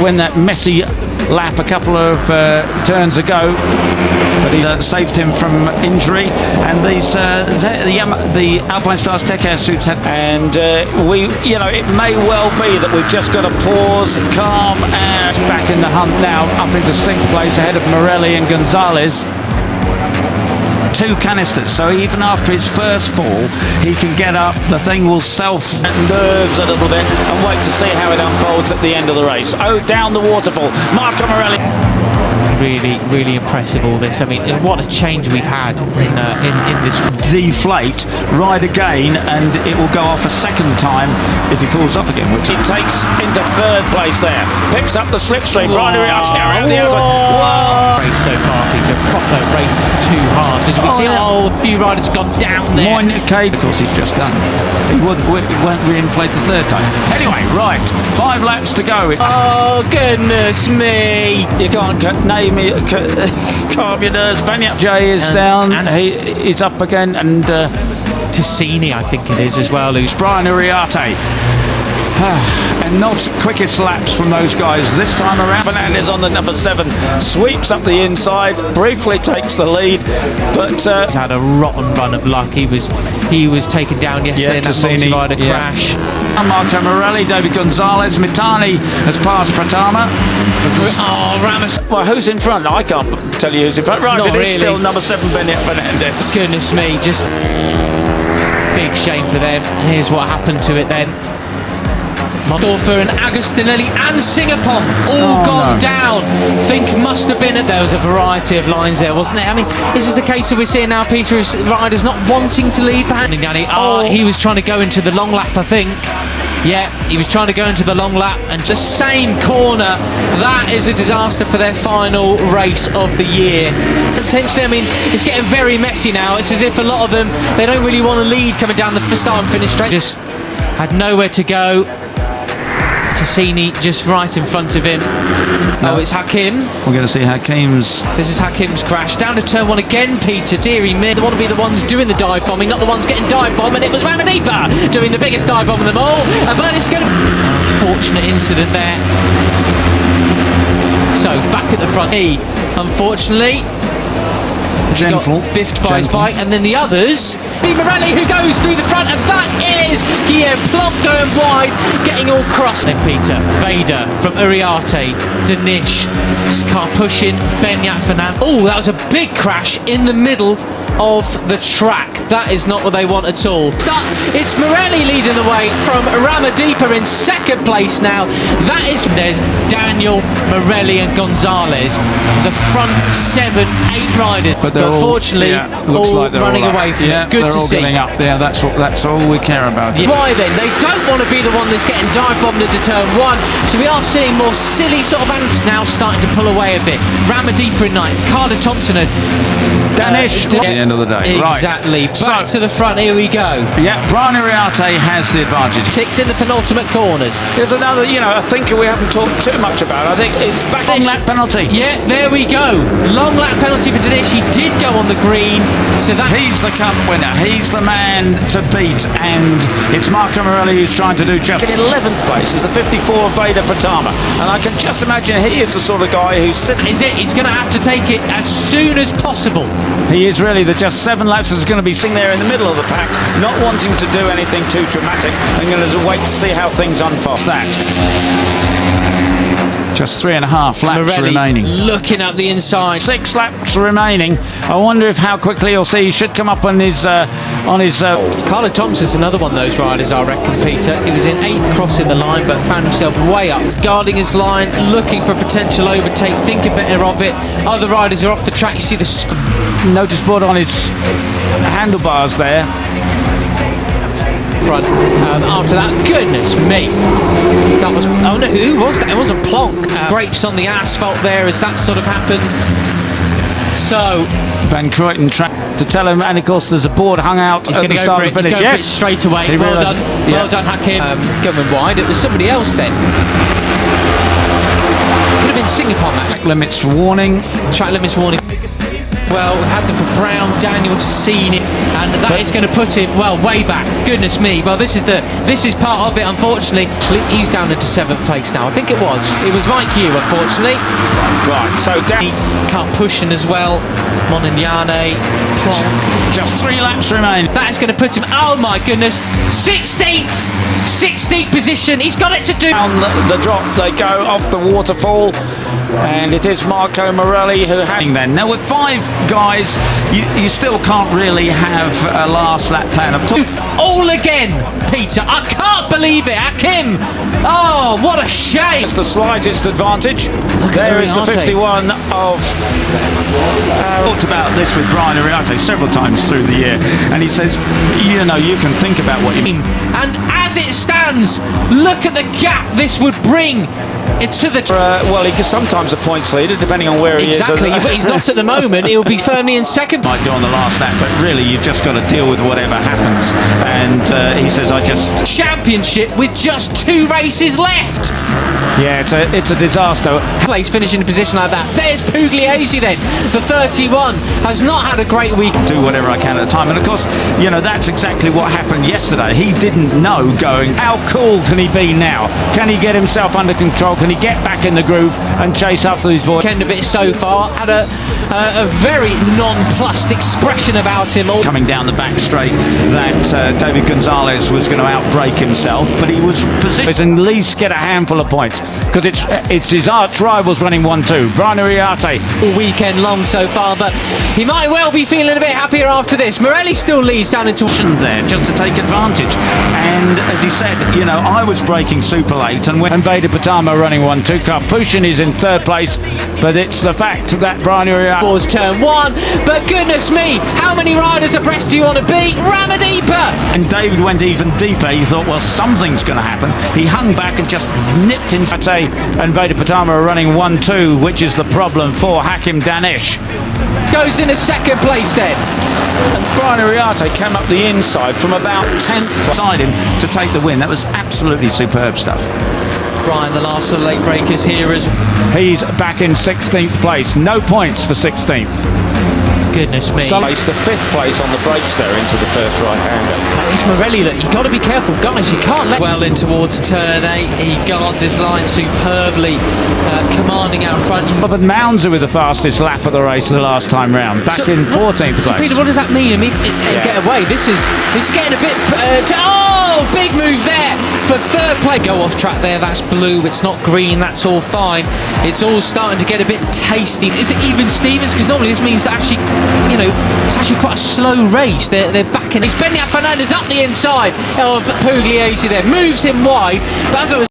when that messy lap a couple of turns ago, but he saved him from injury. And these the Alpine Stars Tech Air suits have, and it may well be that we've just got to pause, calm, and back in the hunt now, up into 6th place ahead of Morelli and Gonzalez. 2 canisters, so even after his first fall, he can get up. The thing will nerves a little bit, and wait to see how it unfolds at the end of the race. Oh, down the waterfall, Marco Morelli. Really, really impressive, all this. I mean, what a change we've had in this. Deflate, ride again, and it will go off a second time if he falls off again, which he takes into 3rd place there. Picks up the slipstream, right around the outside. Whoa! Race so far, Peter. Proper race of 2 halves. As we see, a few riders have gone down there. Moynier, of course, he's just done. He won't reinflate the 3rd time. Anyway, right, 5 laps to go. Oh, goodness me. You can't calm your nerves. Banyap J is down. He's up again, and Tassini, I think it is as well. Who's Brian Uriarte. And not quickest laps from those guys this time around. Fernandez on the number 7 sweeps up the inside, briefly takes the lead, but he's had a rotten run of luck. He was taken down yesterday in that multi-rider crash. Marco Morelli, David Gonzalez, Mitani has passed Pratama. Oh, Ramos. Well, who's in front? I can't tell you who's in front. Right, Not it is really. still number 7 Bennett Fernandez. Goodness me, just big shame for them. Here's what happened to it then. Dorfer and Agostinelli and Singapore all gone down. Think must have been it. There was a variety of lines there, wasn't there? I mean, this is the case that we're seeing now, Peter, is riders not wanting to lead behind. He was trying to go into the long lap, I think. Yeah, he was trying to go into the long lap, and the same corner. That is a disaster for their final race of the year. Potentially, I mean, it's getting very messy now. It's as if a lot of them, they don't really want to lead coming down the start and finish straight. Just had nowhere to go. Tassini just right in front of him. Oh, it's Hakim. We're going to see Hakim's. This is Hakim's crash. Down to turn 1 again, Peter. Deary me. They want to be the ones doing the dive bombing, not the ones getting dive bombed. And it was Ramadipa doing the biggest dive bomb of them all. But it's going to... Unfortunate incident there. So, back at the front. He, unfortunately... He got biffed by his bike, and then the others, Morelli, who goes through the front, and that is Guillaume Plonk going wide, getting all crossed. Then Peter, Veda from Uriarte, Danish, car pushing, Benyat Fernand. Oh, that was a big crash in the middle of the track. That is not what they want at all. It's Morelli leading the way from Ramadipa in 2nd place now. There's Daniel, Morelli and Gonzalez. The front 7, 8 riders. But unfortunately, all like running away from it. Good to see. Getting up there. That's all we care about. Why then? They don't want to be the one that's getting dive bombed into turn 1. So we are seeing more silly sort of angst now starting to pull away a bit. Ramadipa in 9th. Carter Thompson and Danish at the end of the day. Exactly. Right. Back to the front. Here we go. Yeah, Brian Uriarte has the advantage. Ticks in the penultimate corners. There's another, a thinker we haven't talked too much about. I think it's back on lap penalty. Yeah, there we go. Long lap penalty for Danish. He did go on the green, so that he's the cup winner. He's the man to beat, and it's Marco Morelli who's trying to do just. In 11th place is the 54 Veda Pratama, and I can just imagine he is the sort of guy who's sitting. He's going to have to take it as soon as possible. He is really. There's just 7 laps that's going to be sitting there in the middle of the pack, not wanting to do anything too dramatic, and going to wait to see how things unfold. That. Just 3.5 laps remaining. Looking up the inside. 6 laps remaining. I wonder how quickly he'll see. He should come up on his. Carter Thompson's another one of those riders, I reckon, Peter. He was in 8th crossing the line, but found himself way up, guarding his line, looking for a potential overtake, thinking better of it. Other riders are off the track. You see the notice board on his handlebars there. Front. After that, goodness me, that was, oh no, who was that? It wasn't Plonk. Grapes on the asphalt there as that sort of happened. So Van Kruyten track to tell him, and of course there's a board hung out at the start of the finish. Yes, straight away. Well done, well done, Hakim. Going wide. It was somebody else then. Could have been Singapore match. Track limits warning. Track limits warning. Well, we've had them for Brown, Daniel, Tassini, and that is going to put him, well, way back. Goodness me. Well, this is part of it, unfortunately. He's down into 7th place now. I think it was Mike Hugh, unfortunately. Right, so down. Can't pushing as well. Monignane, Plonk. Just 3 laps remain. That is going to put him, oh my goodness, 16th position. He's got it to do. Down the drop they go off the waterfall, and it is Marco Morelli who having then. Now with 5 guys, you still can't really have a last lap plan of all again, Peter. I can't believe it. Hakim. Oh, what a shame. It's the slightest advantage. There is the 51 of. Talked about this with Brian Ariate several times through the year, and he says, you know, you can think about what you mean. And as it stands, look at the gap this would bring into the. Well, he is sometimes a points leader, depending on where he is. Exactly, but he's not at the moment. He'll be firmly in 2nd. Might do on the last lap, but really, you've just got to deal with whatever happens. And he says, I just. Championship with just 2 races left. Yeah, it's a disaster. Place finishing in a position like that. There's Pugliese then. The 31 has not had a great week. Do whatever I can at the time, and of course, you know, that's exactly what happened yesterday. He didn't know going. How cool can he be now? Can he get himself under control? Can he get back in the groove and chase after these boys? End of it so far had a very nonplussed expression about him. Coming down the back straight, that David Gonzalez was going to outbrake himself, but he was positioned at least get a handful of points, because it's his arch rivals running 1-2. Brian Ariate. All weekend long so far, but he might well be feeling a bit happier after this. Morelli still leads down into there just to take advantage, and as he said, you know, I was braking super late, and when Veda Pratama running 1-2, Karpushin is in 3rd place, but it's the fact that Brian Ariate was turn 1, but goodness me, how many riders abreast do you want to be? Ramadeepa! And David went even deeper. He thought, well, something's going to happen. He hung back and just nipped in. And Veda Pratama are running 1-2, which is the problem for Hakim Danish. Goes in a 2nd place then. And Brian Ariate came up the inside from about 10th beside him to take the win. That was absolutely superb stuff. Brian, the last of the late breakers here is. He's back in 16th place. No points for 16th. Goodness me. So to 5th place on the brakes there into the first right-hander. It's Morelli, look, you've got to be careful, guys. You can't let. Well in towards turn 8. He guards his line superbly, commanding out front. But Mounds with the fastest lap of the race the last time round, back in 14th place. Peter, what does that mean? I mean, get away. This is getting a bit. Oh, big move there for 3rd place. Go off track there. That's blue. It's not green. That's all fine. It's all starting to get a bit tasty. Is it even Stevens? Because normally this means that actually, you know, it's actually quite a slow race. They're backing. It's Benyat Fernandez up the inside of Pugliese there, moves him wide, but as it was